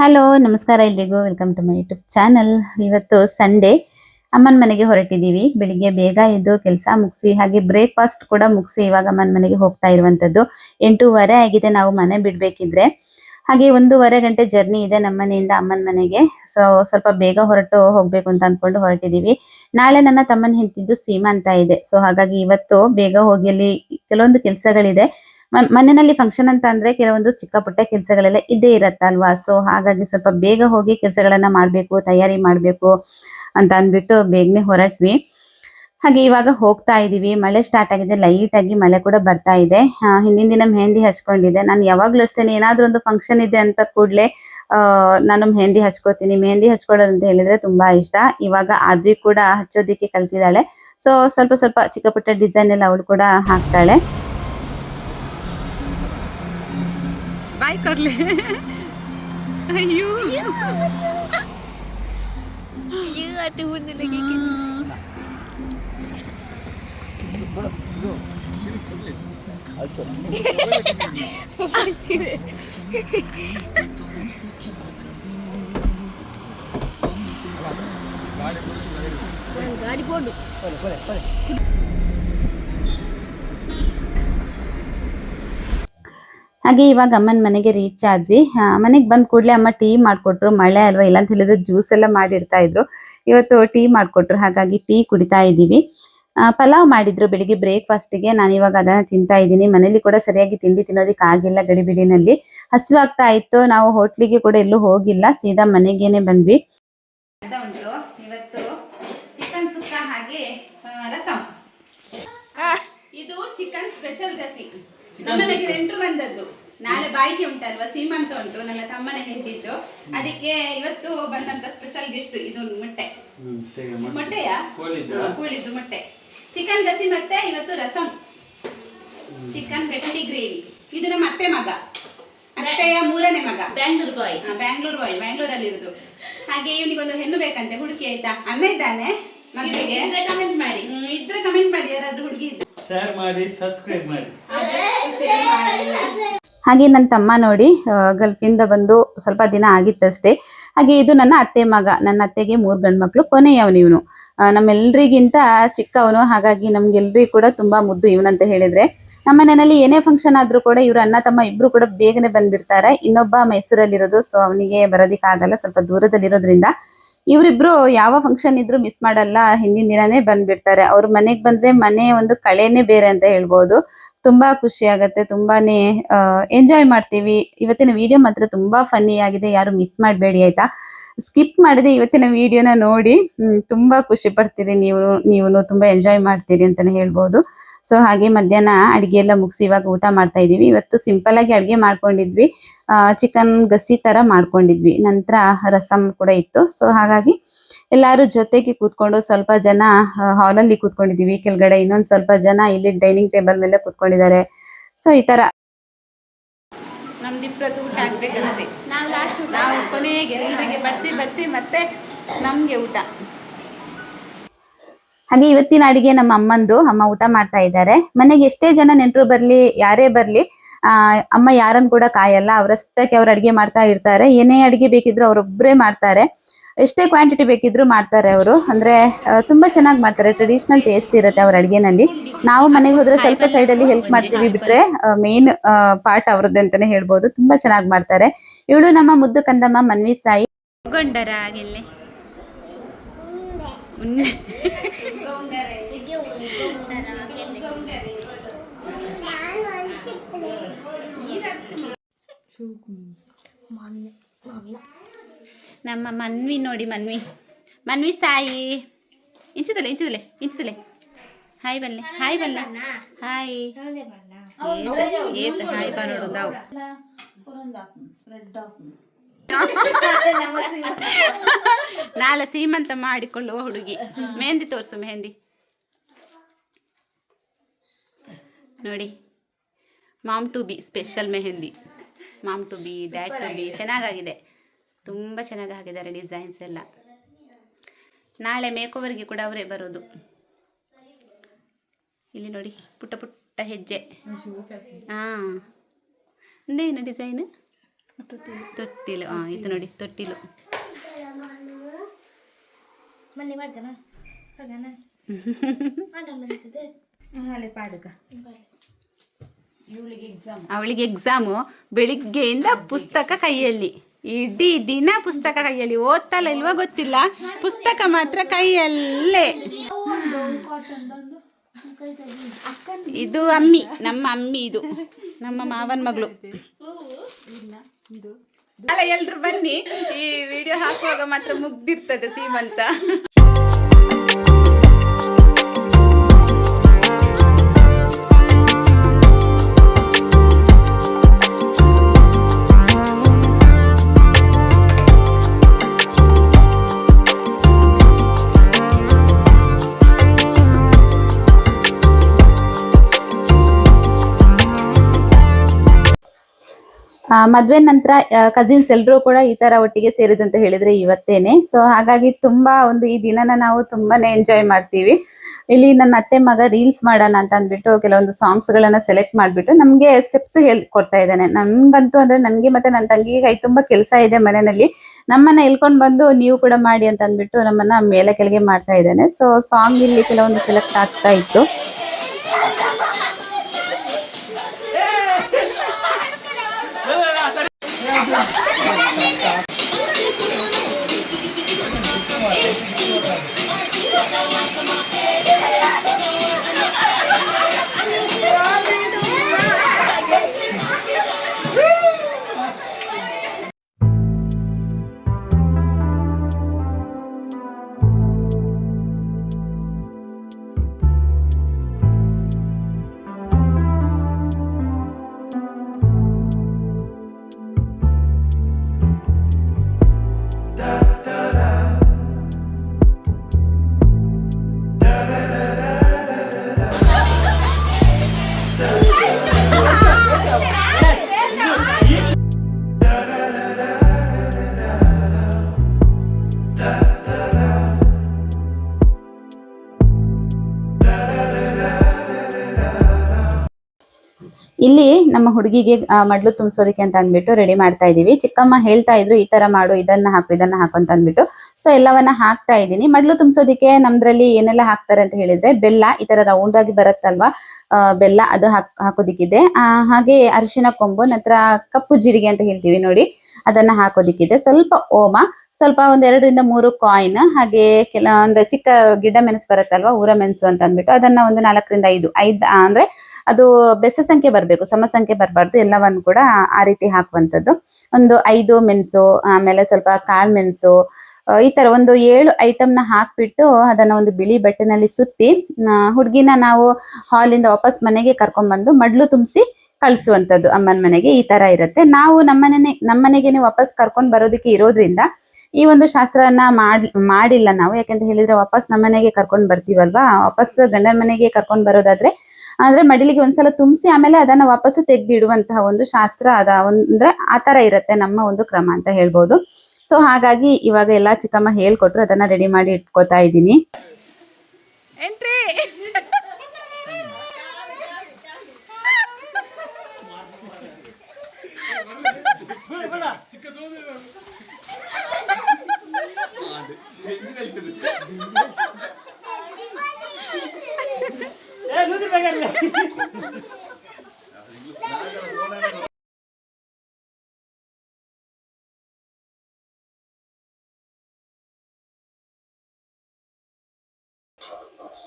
Hello ನಮಸ್ಕಾರ ಎಲ್ರಿಗೂ welcome to my YouTube channel. ಇವತ್ತು ಸಂಡೇ ಅಮ್ಮನ ಮನೆಗೆ ಹೊರಟಿದ್ದೀವಿ. ಬೆಳಿಗ್ಗೆ ಬೇಗ ಎದ್ದು ಕೆಲಸ ಮುಗಿಸಿ ಹಾಗೆ ಬ್ರೇಕ್ಫಾಸ್ಟ್ ಕೂಡ ಮುಗಿಸಿ ಇವಾಗ ಅಮ್ಮನ ಮನೆಗೆ ಹೋಗ್ತಾ ಇರುವಂಥದ್ದು. 8:30 ಆಗಿದೆ ನಾವು ಮನೆ ಬಿಡಬೇಕಿದ್ರೆ. ಹಾಗೆ 1.5 ಗಂಟೆ ಜರ್ನಿ ಇದೆ ನಮ್ಮ ಮನೆಯಿಂದ ಅಮ್ಮನ ಮನೆಗೆ. ಸೊ ಸ್ವಲ್ಪ ಬೇಗ ಹೊರಟು ಹೋಗಬೇಕು ಅಂತ ಅಂದ್ಕೊಂಡು ಹೊರಟಿದ್ದೀವಿ. ನಾಳೆ ನನ್ನ ತಮ್ಮನ ಹೆಂಡತಿದ್ದು ಸೀಮಂತ ಇದೆ. ಸೊ ಹಾಗಾಗಿ ಇವತ್ತು ಬೇಗ ಹೋಗಿ ಅಲ್ಲಿ ಕೆಲವೊಂದು ಕೆಲಸಗಳಿದೆ. ಮನೆಯಲ್ಲಿ ಫಂಕ್ಷನ್ ಅಂತ ಅಂದ್ರೆ ಕೆಲವೊಂದು ಚಿಕ್ಕ ಪುಟ್ಟ ಕೆಲಸಗಳೆಲ್ಲ ಇದ್ದೇ ಇರತ್ತಲ್ವಾ. ಸೊ ಹಾಗಾಗಿ ಸ್ವಲ್ಪ ಬೇಗ ಹೋಗಿ ಕೆಲಸಗಳನ್ನ ಮಾಡಬೇಕು, ತಯಾರಿ ಮಾಡಬೇಕು ಅಂತ ಅಂದ್ಬಿಟ್ಟು ಬೇಗನೆ ಹೊರಟ್ವಿ. ಹಾಗೆ ಇವಾಗ ಹೋಗ್ತಾ ಇದೀವಿ. ಮಳೆ ಸ್ಟಾರ್ಟ್ ಆಗಿದೆ, ಲೈಟ್ ಆಗಿ ಮಳೆ ಕೂಡ ಬರ್ತಾ ಇದೆ. ಹಿಂದಿನ ದಿನ ಮೆಹಂದಿ ಹಚ್ಕೊಂಡಿದ್ದೆ. ನಾನು ಯಾವಾಗ್ಲೂ ಅಷ್ಟೇ ಏನಾದ್ರೂ ಒಂದು ಫಂಕ್ಷನ್ ಇದೆ ಅಂತ ಕೂಡ್ಲೆ ನಾನು ಮೆಹಂದಿ ಹಚ್ಕೋತೀನಿ. ಮೆಹಂದಿ ಹಚ್ಕೊಳ್ಳೋದು ಅಂತ ಹೇಳಿದ್ರೆ ತುಂಬಾ ಇಷ್ಟ. ಇವಾಗ ಆದ್ವಿ ಕೂಡ ಹಚ್ಚೋದಿಕ್ಕೆ ಕಲ್ತಿದ್ದಾಳೆ. ಸೊ ಸ್ವಲ್ಪ ಸ್ವಲ್ಪ ಚಿಕ್ಕ ಪುಟ್ಟ ಡಿಸೈನ್ ಎಲ್ಲ ಅವಳು ಕೂಡ ಹಾಕ್ತಾಳೆ. बाय कर ले अयो ये आते होने लगे कि गाड़ी बोलो ಹಾಗೆ ಇವಾಗ ಅಮ್ಮನ ಮನೆಗೆ ರೀಚ್ ಆದ್ವಿ. ಮನೆಗೆ ಬಂದ್ ಕೂಡಲೇ ಅಮ್ಮ ಟೀ ಮಾಡ್ಕೊಟ್ರು. ಮಳೆ ಅಲ್ವಾ, ಇಲ್ಲ ಅಂತ ಹೇಳಿದ್ರೆ ಜ್ಯೂಸ್ ಎಲ್ಲ ಮಾಡಿರ್ತಾ ಇದ್ರು. ಇವತ್ತು ಟೀ ಮಾಡ್ಕೊಟ್ರು, ಹಾಗಾಗಿ ಟೀ ಕುಡಿತಾ ಇದ್ದೀವಿ. ಪಲಾವ್ ಮಾಡಿದ್ರು ಬೆಳಿಗ್ಗೆ ಬ್ರೇಕ್ಫಾಸ್ಟ್ಗೆ. ನಾನು ಇವಾಗ ಅದನ್ನ ತಿಂತಾ ಇದ್ದೀನಿ. ಮನೇಲಿ ಕೂಡ ಸರಿಯಾಗಿ ತಿಂಡಿ ತಿನ್ನೋದಿಕ್ ಆಗಿಲ್ಲ, ಗಡಿಬಿಡಿನಲ್ಲಿ ಹಸಿವು ಆಗ್ತಾ ಇತ್ತು. ನಾವು ಹೋಟ್ಲಿಗೆ ಕೂಡ ಎಲ್ಲೂ ಹೋಗಿಲ್ಲ, ಸೀದಾ ಮನೆಗೇನೆ ಬಂದ್ವಿ. ಇವತ್ತು ಚಿಕನ್ ಸುಕ್ಕ ಹಾಗೆ ರಸಂ. ಇದು ಚಿಕನ್ ಸ್ಪೆಷಲ್ ಗಸಿ. ನಮ್ಮನೆಗೆ ನೆಂಟರು ಬಂದದ್ದು. ನಾಳೆ ಬಾಯಿಗೆ ಉಂಟಲ್ವಾ, ಸೀಮಂತ ಉಂಟು, ನನ್ನ ತಮ್ಮನ ಹೆಂಡತಿದ್ದು. ಅದಕ್ಕೆ ಇವತ್ತು ಬಂದಂತ ಸ್ಪೆಷಲ್ ಗೆಸ್ಟ್. ಇದು ಮೊಟ್ಟೆಯ ಕೋಳಿದ್ದು ಮೊಟ್ಟೆ, ಚಿಕನ್ ಗಸಿ ಮತ್ತೆ ಇವತ್ತು ರಸಂ, ಚಿಕನ್ ಗಟ್ಟಿ ಗ್ರೇವಿ. ಇದು ನಮ್ಮ ಅತ್ತೆ ಮಗ, ಅತ್ತೆಯ 3ನೇ ಮಗ, ಬ್ಯಾಂಗ್ಳೂರ್ ಬಾಯ್, ಬ್ಯಾಂಗ್ಳೂರಲ್ಲಿ ಇರುದು. ಹಾಗೆ ಇವನಿಗೊಂದು ಹೆಣ್ಣು ಬೇಕಂತೆ, ಹುಡುಕಿ ಆಯ್ತಾ. ಅಣ್ಣ ಇದ್ದಾನೆ ಮಗಳಿಗೆ, ಕಮೆಂಟ್ ಮಾಡಿ, ಇದ್ರೆ ಕಮೆಂಟ್ ಮಾಡಿ, ಯಾರಾದ್ರೂ ಹುಡುಗಿ ಇದ್ರೆ ಶೇರ್ ಮಾಡಿ, ಸಬ್ಸ್ಕ್ರೈಬ್ ಮಾಡಿ. ಹಾಗೆ ನನ್ನ ತಮ್ಮ ನೋಡಿ ಗಲ್ಫಿಂದ ಬಂದು ಸ್ವಲ್ಪ ದಿನ ಆಗಿತ್ತಷ್ಟೇ. ಹಾಗೆ ಇದು ನನ್ನ ಅತ್ತೆ ಮಗ. ನನ್ನ ಅತ್ತೆಗೆ 3 ಗಂಡು ಮಕ್ಕಳು, ಕೊನೆಯವನು ಇವನು. ನಮ್ಮೆಲ್ರಿಗಿಂತ ಚಿಕ್ಕವನು. ಹಾಗಾಗಿ ನಮ್ಗೆಲ್ರಿಗೂ ಕೂಡ ತುಂಬಾ ಮುದ್ದು ಇವನಂತ ಹೇಳಿದ್ರೆ. ನಮ್ಮ ಮನೆಯಲ್ಲಿ ಏನೇ ಫಂಕ್ಷನ್ ಆದ್ರೂ ಕೂಡ ಇವ್ರು ಅಣ್ಣ ತಮ್ಮ ಇಬ್ರು ಕೂಡ ಬೇಗನೆ ಬಂದ್ಬಿಡ್ತಾರೆ. ಇನ್ನೊಬ್ಬ ಮೈಸೂರಲ್ಲಿರೋದು, ಸೊ ಅವನಿಗೆ ಬರೋದಿಕ್ ಆಗಲ್ಲ, ಸ್ವಲ್ಪ ದೂರದಲ್ಲಿರೋದ್ರಿಂದ ಇವರಿಬ್ರು ಯಾವ ಫಂಕ್ಷನ್ ಇದ್ರು ಮಿಸ್ ಮಾಡಲ್ಲ. ಹಿಂದಿನ ದಿನಾನೇ ಬಂದ್ಬಿಡ್ತಾರೆ. ಅವ್ರ ಮನೆಗ್ ಬಂದ್ರೆ ಮನೆ ಒಂದು ಕಳೆನೇ ಬೇರೆ ಅಂತ ಹೇಳ್ಬೋದು. ತುಂಬಾ ಖುಷಿ ಆಗತ್ತೆ, ತುಂಬಾನೇ ಎಂಜಾಯ್ ಮಾಡ್ತೀವಿ. ಇವತ್ತಿನ ವಿಡಿಯೋ ಮಾತ್ರ ತುಂಬಾ ಫನ್ನಿ ಆಗಿದೆ, ಯಾರು ಮಿಸ್ ಮಾಡಬೇಡಿ ಆಯ್ತಾ. ಸ್ಕಿಪ್ ಮಾಡದೆ ಇವತ್ತಿನ ವಿಡಿಯೋನ ನೋಡಿ. ತುಂಬಾ ಖುಷಿ ಪಡ್ತೀರಿ ನೀವು ತುಂಬಾ ಎಂಜಾಯ್ ಮಾಡ್ತೀರಿ ಅಂತಾನೆ ಹೇಳ್ಬೋದು. ಸೊ ಹಾಗೆ ಮಧ್ಯಾಹ್ನ ಅಡಿಗೆ ಎಲ್ಲ ಮುಗಿಸಿ ಇವಾಗ ಊಟ ಮಾಡ್ತಾ ಇದೀವಿ. ಇವತ್ತು ಸಿಂಪಲ್ ಆಗಿ ಅಡಿಗೆ ಮಾಡ್ಕೊಂಡಿದ್ವಿ. ಚಿಕನ್ ಗಸಿ ತರ ಮಾಡ್ಕೊಂಡಿದ್ವಿ. ನಂತರ ರಸಂ ಕೂಡ ಇತ್ತು. ಸೊ ಹಾಗಾಗಿ ಎಲ್ಲಾರು ಜೊತೆಗೆ ಕೂತ್ಕೊಂಡು ಸ್ವಲ್ಪ ಜನ ಹಾಲಲ್ಲಿ ಕೂತ್ಕೊಂಡಿದೀವಿ ಕೆಳಗಡೆ, ಇನ್ನೊಂದ್ ಸ್ವಲ್ಪ ಜನ ಇಲ್ಲಿ ಡೈನಿಂಗ್ ಟೇಬಲ್ ಮೇಲೆ ಕೂತ್ಕೊಂಡಿದ್ದಾರೆ. ಸೊ ಈ ತರ ನಮ್ದಿಬ್ಬರದ್ದು ಊಟ ಆಗ್ಬೇಕಷ್ಟೇ. ನಾವು ಕೊನೆಗೆ ಎಲ್ಲರಿಗೆ ಬಡಿಸಿ ಮತ್ತೆ ನಮ್ಗೆ ಊಟ. ಹಾಗೆ ಇವತ್ತಿನ ಅಡಿಗೆ ನಮ್ಮ ಅಮ್ಮ ಊಟ ಮಾಡ್ತಾ ಇದ್ದಾರೆ. ಮನೆಗೆ ಎಷ್ಟೇ ಜನ ನೆಂಟರು ಬರ್ಲಿ, ಯಾರೇ ಬರ್ಲಿ, ಅಮ್ಮ ಯಾರನ್ನು ಕೂಡ ಕಾಯಲ್ಲ. ಅವರಷ್ಟಕ್ಕೆ ಅವ್ರು ಅಡಿಗೆ ಮಾಡ್ತಾ ಇರ್ತಾರೆ. ಏನೇ ಅಡಿಗೆ ಬೇಕಿದ್ರು ಅವರೊಬ್ಬರೇ ಮಾಡ್ತಾರೆ. ಎಷ್ಟೇ ಕ್ವಾಂಟಿಟಿ ಬೇಕಿದ್ರು ಮಾಡ್ತಾರೆ ಅವರು. ಅಂದ್ರೆ ತುಂಬಾ ಚೆನ್ನಾಗಿ ಮಾಡ್ತಾರೆ. ಟ್ರೆಡಿಷನಲ್ ಟೇಸ್ಟ್ ಇರುತ್ತೆ ಅವ್ರ ಅಡಿಗೆನಲ್ಲಿ. ನಾವು ಮನೆಗೆ ಹೋದ್ರೆ ಸ್ವಲ್ಪ ಸೈಡ್ ಅಲ್ಲಿ ಹೆಲ್ಪ್ ಮಾಡ್ತೀವಿ ಬಿಟ್ರೆ ಮೇನ್ ಪಾರ್ಟ್ ಅವ್ರದ್ದು ಅಂತಾನೆ ಹೇಳ್ಬೋದು. ತುಂಬಾ ಚೆನ್ನಾಗಿ ಮಾಡ್ತಾರೆ. ಇವಳು ನಮ್ಮ ಮುದ್ದು ಕಂದಮ್ಮ ಮನ್ವಿ ಸಾಯಿ. ನಮ್ಮ ಮನ್ವಿ ನೋಡಿ, ಮನ್ವಿ ಸಾಯಿ ಇಂಚದಲೆ ಹಾಯ್ ಬಲ್ಲೆ ಹಾಯ್ ಏತ್ ಹಾಯ್ ಬಾ ನೋಡು ದಾವು. ನಾಳೆ ಸೀಮಂತ ಮಾಡಿಕೊಳ್ಳುವ ಹುಡುಗಿ. ಮೆಹಂದಿ ತೋರಿಸು, ಮೆಹಂದಿ ನೋಡಿ. Mom to be special mehndi. Mom to be, dad to be. ಚೆನ್ನಾಗಾಗಿದೆ, ತುಂಬ ಚೆನ್ನಾಗಿ ಹಾಕಿದ್ದಾರೆ ಡಿಸೈನ್ಸ್ ಎಲ್ಲ. ನಾಳೆ ಮೇಕೋವರ್ಗೆ ಕೂಡ ಅವರೇ ಬರೋದು. ಇಲ್ಲಿ ನೋಡಿ, ಪುಟ್ಟ ಪುಟ್ಟ ಹೆಜ್ಜೆ. ಹಾಂ, ಇನ್ನೇನು ಡಿಸೈನ್ ತೊಟ್ಟಿಲು ಇದು ನೋಡಿ ತೊಟ್ಟಿಲು. ಮೊನ್ನೆ ಮಾಡ್ತಾನ ಅವಳಿಗೆ ಎಕ್ಸಾಮು, ಬೆಳಿಗ್ಗೆಯಿಂದ ಪುಸ್ತಕ ಕೈಯಲ್ಲಿ, ಇಡೀ ದಿನ ಪುಸ್ತಕ ಕೈಯಲ್ಲಿ, ಓದ್ತಲ್ಲ ಇಲ್ವಾ ಗೊತ್ತಿಲ್ಲ, ಪುಸ್ತಕ ಮಾತ್ರ ಕೈಯಲ್ಲೇ. ಇದು ಅಮ್ಮಿ, ನಮ್ಮ ಅಮ್ಮಿ, ಇದು ನಮ್ಮ ಮಾವನ ಮಗಳು. ಅಲ್ಲ, ಎಲ್ರು ಬನ್ನಿ, ಈ ವಿಡಿಯೋ ಹಾಕುವಾಗ ಮಾತ್ರ ಮುಗ್ದಿರ್ತದೆ ಸೀಮಂತ. ಮದುವೆ ನಂತರ ಕಸಿನ್ಸ್ ಎಲ್ಲರೂ ಕೂಡ ಈ ತರ ಒಟ್ಟಿಗೆ ಸೇರಿದ್ದು ಅಂತ ಹೇಳಿದ್ರೆ ಇವತ್ತೇನೆ. ಸೊ ಹಾಗಾಗಿ ತುಂಬಾ ಈ ದಿನನ ನಾವು ತುಂಬಾನೇ ಎಂಜಾಯ್ ಮಾಡ್ತೀವಿ. ಇಲ್ಲಿ ನನ್ನ ಅತ್ತೆ ಮಗ ರೀಲ್ಸ್ ಮಾಡೋಣ ಅಂತ ಅಂದ್ಬಿಟ್ಟು ಕೆಲವೊಂದು ಸಾಂಗ್ಸ್ ಗಳನ್ನ ಸೆಲೆಕ್ಟ್ ಮಾಡ್ಬಿಟ್ಟು ನಮ್ಗೆ ಸ್ಟೆಪ್ಸ್ ಹೇಳ್ಕೊಡ್ತಾ ಇದ್ದಾನೆ. ನನ್ಗಂತೂ ಅಂದ್ರೆ ನನ್ಗೆ ಮತ್ತೆ ನನ್ನ ತಂಗಿಗೆ ಕೈ ತುಂಬಾ ಕೆಲಸ ಇದೆ ಮನೆಯಲ್ಲಿ, ನಮ್ಮನ್ನ ಹೇಳ್ಕೊಂಡ್ ಬಂದು ನೀವು ಕೂಡ ಮಾಡಿ ಅಂತ ಅಂದ್ಬಿಟ್ಟು ನಮ್ಮನ್ನ ಮೇಲೆ ಕೆಳಗೆ ಮಾಡ್ತಾ ಇದ್ದಾನೆ. ಸೊ ಸಾಂಗ್ ಇಲ್ಲಿ ಕೆಲವೊಂದು ಸೆಲೆಕ್ಟ್ ಆಗ್ತಾ ಇತ್ತು. ಇಲ್ಲಿ ನಮ್ಮ ಹುಡುಗಿಗೆ ಮಡ್ಲು ತುಂಬಿಸೋದಕ್ಕೆ ಅಂತ ಅಂದ್ಬಿಟ್ಟು ರೆಡಿ ಮಾಡ್ತಾ ಇದೀವಿ. ಚಿಕ್ಕಮ್ಮ ಹೇಳ್ತಾ ಇದ್ರು ಈ ತರ ಮಾಡು, ಇದನ್ನ ಹಾಕು ಅಂತ ಅಂದ್ಬಿಟ್ಟು. ಸೊ ಎಲ್ಲವನ್ನ ಹಾಕ್ತಾ ಇದ್ದೀನಿ. ಮಡ್ಲು ತುಂಬಿಸೋದಕ್ಕೆ ನಮ್ದ್ರಲ್ಲಿ ಏನೆಲ್ಲ ಹಾಕ್ತಾರೆ ಅಂತ ಹೇಳಿದ್ರೆ, ಬೆಲ್ಲ ಈ ತರ ರೌಂಡ್ ಆಗಿ ಬರುತ್ತಲ್ವಾ, ಬೆಲ್ಲ ಅದು ಹಾಕೋದಿಕ್ಕಿದೆ. ಹಾಗೆ ಅರಿಶಿನ ಕೊಂಬು, ನಂತರ ಕಪ್ಪು ಜೀರಿಗೆ ಅಂತ ಹೇಳ್ತೀವಿ ನೋಡಿ, ಅದನ್ನ ಹಾಕೋದಿಕ್ಕಿದೆ. ಸ್ವಲ್ಪ ಓಮ, ಸ್ವಲ್ಪ 1 2 3 ಕಾಯಿನ್, ಹಾಗೆ ಕೆಲವೊಂದು ಚಿಕ್ಕ ಗಿಡ್ಡ ಮೆಣಸು ಬರುತ್ತಲ್ವಾ, ಊರ ಮೆಣಸು ಅಂತ ಅಂದ್ಬಿಟ್ಟು ಅದನ್ನ 4 5 ಅಂದ್ರೆ ಅದು ಬೆಸ ಸಂಖ್ಯೆ ಬರ್ಬೇಕು, ಸಮ ಸಂಖ್ಯೆ ಬರಬಾರ್ದು. ಎಲ್ಲವನ್ನು ಕೂಡ ಆ ರೀತಿ ಹಾಕುವಂಥದ್ದು. 5 ಮೆಣಸು, ಆಮೇಲೆ ಸ್ವಲ್ಪ ಕಾಳು ಮೆಣಸು, ಈ ತರ 7 ಐಟಮ್ನ ಹಾಕ್ಬಿಟ್ಟು ಅದನ್ನ ಬಿಳಿ ಬಟ್ಟೆನಲ್ಲಿ ಸುತ್ತಿ ಹುಡುಗಿನ ನಾವು ಹಾಲಿಂದ ವಾಪಸ್ ಮನೆಗೆ ಕರ್ಕೊಂಡ್ಬಂದು ಮಡ್ಲು ತುಂಬಿಸಿ ಕಳಿಸುವಂಥದ್ದು ಅಮ್ಮನ ಮನೆಗೆ. ಈ ತರ ಇರುತ್ತೆ. ನಾವು ನಮ್ಮನೆಗೆ ವಾಪಸ್ ಕರ್ಕೊಂಡ್ ಬರೋದಕ್ಕೆ ಇರೋದ್ರಿಂದ ಈ ಶಾಸ್ತ್ರನ ಮಾಡಿಲ್ಲ ನಾವು. ಯಾಕಂತ ಹೇಳಿದ್ರೆ ವಾಪಸ್ ನಮ್ಮನೆಗೆ ಕರ್ಕೊಂಡ್ ಬರ್ತೀವಲ್ವಾ, ವಾಪಸ್ ಗಂಡನ ಮನೆಗೆ ಕರ್ಕೊಂಡ್ ಬರೋದಾದ್ರೆ ಅಂದ್ರೆ ಮಡಿಲಿಗೆ ಒಂದ್ಸಲ ತುಂಬಿಸಿ ಆಮೇಲೆ ಅದನ್ನ ವಾಪಸ್ಸು ತೆಗೆದಿಡುವಂತಹ ಶಾಸ್ತ್ರ ಅಂದ್ರೆ ಆ ತರ ಇರುತ್ತೆ ನಮ್ಮ ಕ್ರಮ ಅಂತ ಹೇಳ್ಬೋದು. ಸೊ ಹಾಗಾಗಿ ಇವಾಗ ಎಲ್ಲಾ ಚಿಕ್ಕಮ್ಮ ಹೇಳ್ಕೊಟ್ರು, ಅದನ್ನ ರೆಡಿ ಮಾಡಿ ಇಟ್ಕೋತಾ ಇದ್ದೀನಿ.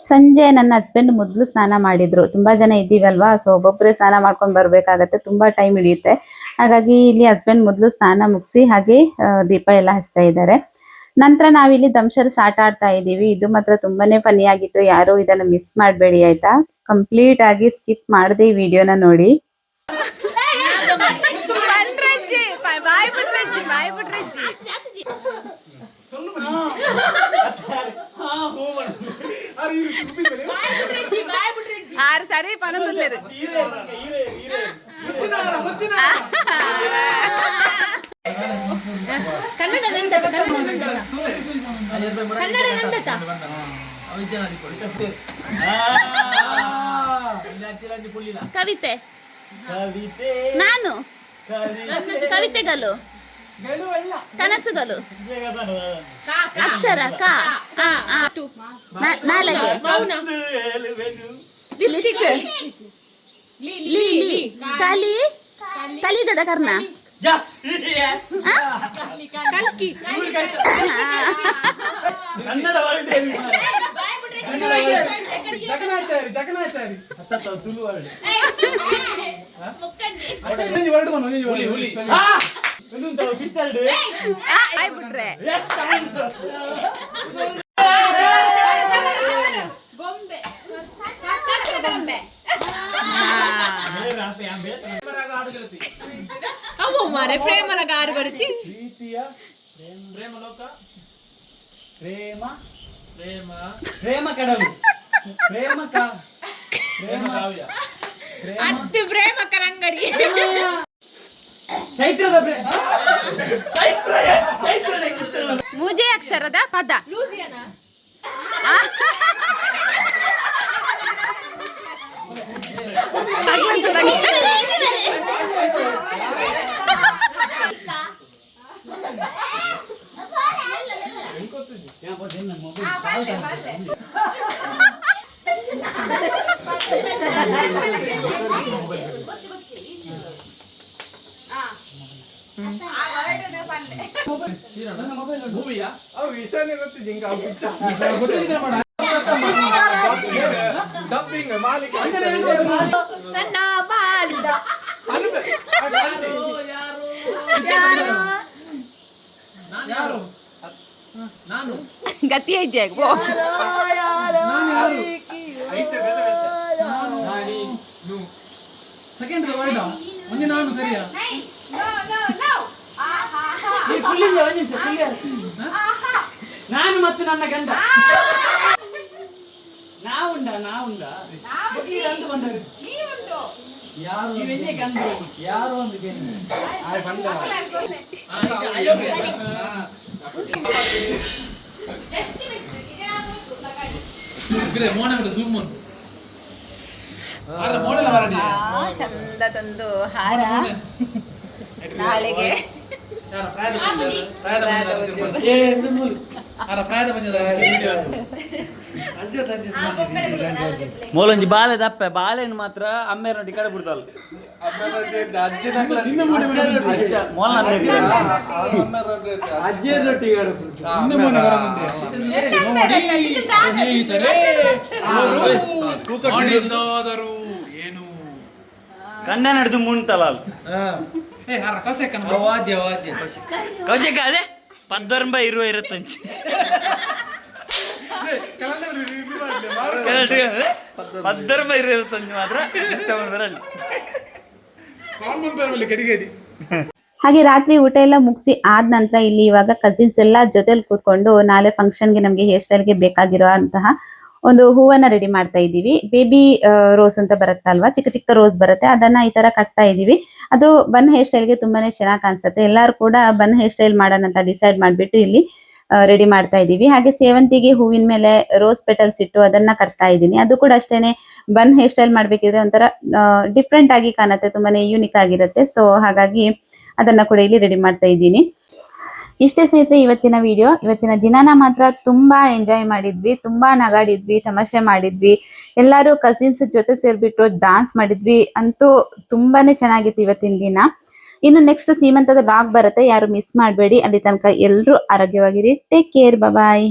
ಸಂಜೆ ನನ್ನ ಹಸ್ಬೆಂಡ್ ಮೊದಲು ಸ್ನಾನ ಮಾಡಿದ್ರು. ತುಂಬಾ ಜನ ಇದ್ದೀವಲ್ವಾ, ಸೊ ಒಬ್ಬೊಬ್ಬರೇ ಸ್ನಾನ ಮಾಡ್ಕೊಂಡು ಬರ್ಬೇಕಾಗತ್ತೆ, ತುಂಬಾ ಟೈಮ್ ಹಿಡಿಯುತ್ತೆ. ಹಾಗಾಗಿ ಇಲ್ಲಿ ಹಸ್ಬೆಂಡ್ ಮೊದಲು ಸ್ನಾನ ಮುಗಿಸಿ ಹಾಗೆ ದೀಪ ಎಲ್ಲ ಹಚ್ತಾ ಇದ್ದಾರೆ. ನಂತರ ನಾವಿಲ್ಲಿ ದಂಶರ್ಸ್ ಆಟ ಆಡ್ತಾ ಇದ್ದೀವಿ. ಇದು ಮಾತ್ರ ತುಂಬಾನೇ ಫನಿ ಆಗಿತ್ತು. ಯಾರು ಇದನ್ನ ಮಿಸ್ ಮಾಡಬೇಡಿ ಆಯ್ತಾ. ಕಂಪ್ಲೀಟ್ ಆಗಿ ಸ್ಕಿಪ್ ಮಾಡದೆ ಈ ವಿಡಿಯೋನ ನೋಡಿ. సరే పనులు లేదు. ಕವಿತೆ ನಾನು ಕವಿತೆಗಳು, ಗಳು ಅಲ್ಲ ಕನಸುಗಳು, ಬೇಗ ಬರುವ. ಅಕ್ಷರ ಕ ಆ ಆ ನಾಲಗೆ ಮತ್ತು ಹೇಳುವೆನು. ಲಿಪ್ಸ್ಟಿಕ್ ಲಿ ಲಿ ಕಲಿ ಕಲಿಗದ ಕರ್ಣ Yes, yes. ಕನ್ನಡ ವರ್ಡ್ ಹೇಳಿ ಮಾರ್ರೆ. ಜಗನಾಚಾರಿ ಹತ್ತತ್ತ ತುಳು ವರ್ಡ್. ಹುಲಿ ಹುಲಿ ಆ! ಇನ್ನೊಂದು ಪಿಕ್ಚರ್ ಡೇ. ಆಗ್ಬಿಟ್ರೆ Yes, sound. ಬೇರೆ ಆಪೆ ಆಂಬೆ. ಪ್ರೇಮಲ ಗಾರು ಬರುತ್ತಿ ಪ್ರೀತಿಯ ಪ್ರೇಮ ಲೋಕ ಪ್ರೇಮ ಪ್ರೇಮ ಪ್ರೇಮ ಕಡಲು ಪ್ರೇಮ ಪ್ರೇಮ ಕಾವ್ಯ ಅತ್ತು ಪ್ರೇಮಕರ ಅಂಗಡಿ ಚೈತ್ರದ ಚೈತ್ರ ಮುಜೆ ಅಕ್ಷರದ ಪದ ಲೂಸಿಯಾನಾ ಮೂವಿಯಾ ವಿಷಯನೇ ಗೊತ್ತಿದೆ ಹಿಂಗ ಡಬ್ಬಿಂಗ್ ಮಾಲಿಕ ನನ್ನ ಬಾಳಿದ ಯಾರು ನಾನು ಗತಿ ಐತೆ ಸೆಕೆಂಡ್ ವರ್ಡ್ ಮುಂದೆ ನಾನು ಸರಿಯಾ ನೀ ಪುಲ್ಲಿಂದ ಒಂದು ನಿಮಿಷ ಪುಲ್ಲಿಯ ನಾನು ಮತ್ತು ನನ್ನ ಗಂಡ ನಾವುಂಡ ಅಂದು ಬಂದರು ಯಾರು ನೀವೆಂದೇ ಗಂಡ ಯಾರು ಒಂದು ಮೋನ ಜೂಮ್ ಮೋಡಲ ವರಡಿ ಚಂದ ತಂದು ಹಾರ ನಾಳೆಗೆ ಮೂಲಂಜಿ ಬಾಲೆ ದಪ್ಪೆ ಬಾಳೆನು ಮಾತ್ರ ಅಮ್ಮೇರ ನಟಿ ಕಡೆ ಬಿಡ್ತಾಳ ಅಜ್ಜಿ ರೊಟ್ಟಿ ಮಾಡಿದ್ದಾದರೂ ಏನು ಕಣ್ಣ ನಡೆದು ಮುಂಟಲ್ಲ ಕೌಶಿಕ ಅದೇ 10 25 ಮಾತ್ರ ಹಾಗೆ ರಾತ್ರಿ ಊಟ ಎಲ್ಲ ಮುಗಿಸಿ ಆದ ನಂತರ ಇಲ್ಲಿ ಇವಾಗ ಕಸಿನ್ಸ್ ಎಲ್ಲ ಜೊತೆಲಿ ಕೂತ್ಕೊಂಡು ನಾಳೆ ಫಂಕ್ಷನ್ಗೆ ನಮಗೆ ಹೇರ್ ಸ್ಟೈಲ್ಗೆ ಬೇಕಾಗಿರೋ ಅಂತಹ ಒಂದು ಹೂವನ್ನ ರೆಡಿ ಮಾಡ್ತಾ ಇದ್ದೀವಿ. ಬೇಬಿ ರೋಸ್ ಅಂತ ಬರುತ್ತಲ್ವಾ, ಚಿಕ್ಕ ಚಿಕ್ಕ ರೋಸ್ ಬರುತ್ತೆ, ಅದನ್ನ ಈ ತರ ಕಟ್ತಾ ಇದೀವಿ. ಅದು ಬನ್ ಹೇರ್ ಸ್ಟೈಲ್ಗೆ ತುಂಬಾನೇ ಚೆನ್ನಾಗಿ ಕಾಣಿಸುತ್ತೆ. ಎಲ್ಲರೂ ಕೂಡ ಬನ್ ಹೇರ್ ಸ್ಟೈಲ್ ಮಾಡೋಣ ಅಂತ ಡಿಸೈಡ್ ಮಾಡ್ಬಿಟ್ಟು ಇಲ್ಲಿ ರೆಡಿ ಮಾಡ್ತಾ ಇದೀವಿ. ಹಾಗೆ ಸೇವಂತಿಗೆ ಹೂವಿನ ಮೇಲೆ ರೋಸ್ ಪೆಟಲ್ಸ್ ಇಟ್ಟು ಅದನ್ನ ಕಟ್ತಾ ಇದ್ದೀನಿ. ಅದು ಕೂಡ ಅಷ್ಟೇನೆ ಬನ್ ಹೇರ್ ಸ್ಟೈಲ್ ಮಾಡ್ಬೇಕಿದ್ರೆ ಒಂಥರ ಡಿಫ್ರೆಂಟ್ ಆಗಿ ಕಾಣುತ್ತೆ, ತುಂಬಾನೇ ಯೂನಿಕ್ ಆಗಿರುತ್ತೆ. ಸೊ ಹಾಗಾಗಿ ಅದನ್ನ ಕೂಡ ಇಲ್ಲಿ ರೆಡಿ ಮಾಡ್ತಾ ಇದ್ದೀನಿ. ಇಷ್ಟೇ ಸ್ನೇಹಿತರೆ ಇವತ್ತಿನ ವಿಡಿಯೋ. ಇವತ್ತಿನ ದಿನಾನ ಮಾತ್ರ ತುಂಬಾ ಎಂಜಾಯ್ ಮಾಡಿದ್ವಿ, ತುಂಬಾ ನಗಾಡಿದ್ವಿ, ತಮಾಷೆ ಮಾಡಿದ್ವಿ, ಎಲ್ಲರೂ ಕಸಿನ್ಸ್ ಜೊತೆ ಸೇರ್ಬಿಟ್ಟು ಡಾನ್ಸ್ ಮಾಡಿದ್ವಿ. ಅಂತೂ ತುಂಬಾನೇ ಚೆನ್ನಾಗಿತ್ತು ಇವತ್ತಿನ ದಿನ. ಇನ್ನು ನೆಕ್ಸ್ಟ್ ಸೀಮಂತದ ವ್ಲಾಗ್ ಬರುತ್ತೆ, ಯಾರು ಮಿಸ್ ಮಾಡಬೇಡಿ. ಅಲ್ಲಿ ತನಕ ಎಲ್ಲರೂ ಆರೋಗ್ಯವಾಗಿರಿ. ಟೇಕ್ ಕೇರ್, ಬಾಯ್.